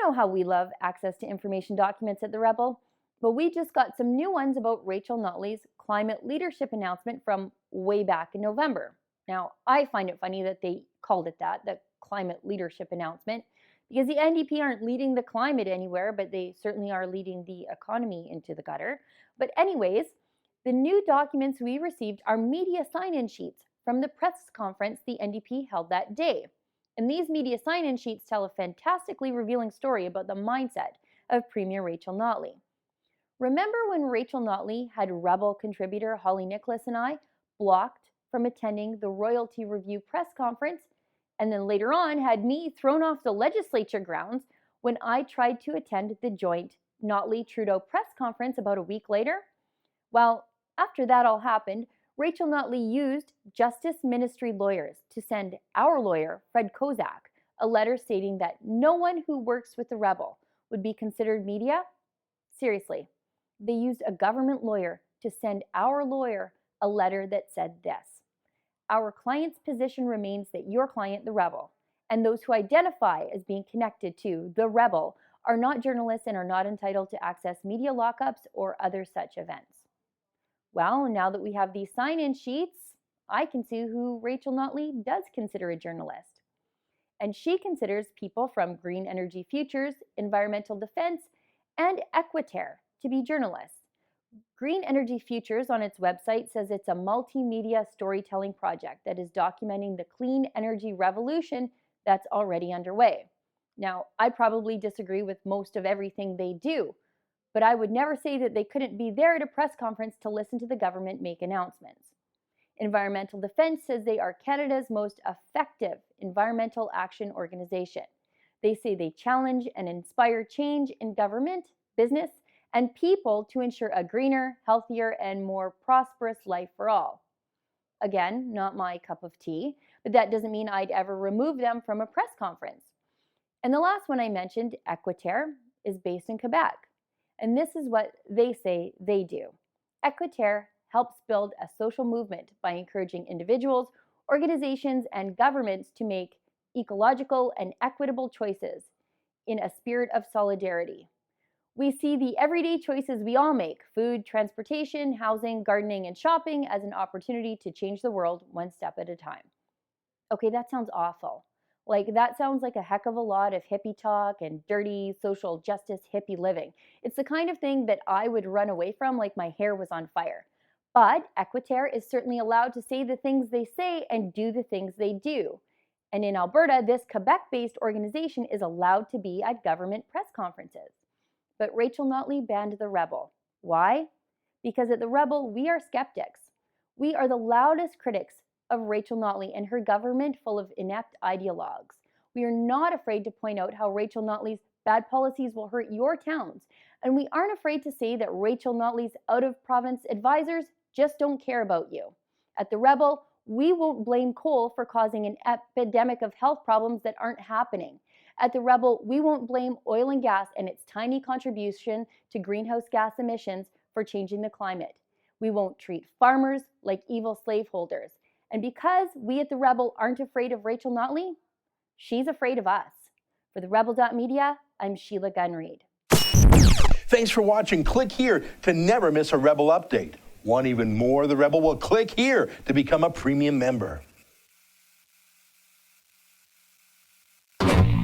know how we love access to information documents at The Rebel, but we just got some new ones about Rachel Notley's climate leadership announcement from way back in November. Now, I find it funny that they called it that, the climate leadership announcement, because the NDP aren't leading the climate anywhere, but they certainly are leading the economy into the gutter. But anyways, the new documents we received are media sign-in sheets from the press conference the NDP held that day. And these media sign-in sheets tell a fantastically revealing story about the mindset of Premier Rachel Notley. Remember when Rachel Notley had Rebel contributor Holly Nicholas and I blocked from attending the Royalty Review press conference, and then later on had me thrown off the legislature grounds when I tried to attend the joint Notley-Trudeau press conference about a week later? Well, after that all happened, Rachel Notley used Justice Ministry lawyers to send our lawyer, Fred Kozak, a letter stating that no one who works with the Rebel would be considered media. Seriously, they used a government lawyer to send our lawyer a letter that said this: our client's position remains that your client, the Rebel, and those who identify as being connected to the Rebel are not journalists and are not entitled to access media lockups or other such events. Well, now that we have these sign-in sheets, I can see who Rachel Notley does consider a journalist. And she considers people from Green Energy Futures, Environmental Defense, and Equiterre to be journalists. Green Energy Futures on its website says it's a multimedia storytelling project that is documenting the clean energy revolution that's already underway. Now, I probably disagree with most of everything they do, but I would never say that they couldn't be there at a press conference to listen to the government make announcements. Environmental Defense says they are Canada's most effective environmental action organization. They say they challenge and inspire change in government, business, and people to ensure a greener, healthier, and more prosperous life for all. Again, not my cup of tea, but that doesn't mean I'd ever remove them from a press conference. And the last one I mentioned, Equiterre, is based in Quebec. And this is what they say they do. Equiterre helps build a social movement by encouraging individuals, organizations, and governments to make ecological and equitable choices in a spirit of solidarity. We see the everyday choices we all make, food, transportation, housing, gardening, and shopping, as an opportunity to change the world one step at a time. Okay, that sounds awful. That sounds like a heck of a lot of hippie talk and dirty social justice hippie living. It's the kind of thing that I would run away from like my hair was on fire. But Equiterre is certainly allowed to say the things they say and do the things they do. And in Alberta, this Quebec-based organization is allowed to be at government press conferences. But Rachel Notley banned the Rebel. Why? Because at the Rebel, we are skeptics. We are the loudest critics of Rachel Notley and her government full of inept ideologues. We are not afraid to point out how Rachel Notley's bad policies will hurt your towns. And we aren't afraid to say that Rachel Notley's out-of-province advisors just don't care about you. At the Rebel, we won't blame coal for causing an epidemic of health problems that aren't happening. At the Rebel, we won't blame oil and gas and its tiny contribution to greenhouse gas emissions for changing the climate. We won't treat farmers like evil slaveholders. And because we at the Rebel aren't afraid of Rachel Notley, she's afraid of us. For the Rebel.media, I'm Sheila Gunn Reid. Thanks for watching. Click here to never miss a Rebel update. Want even more of the Rebel? Well, click here to become a premium member.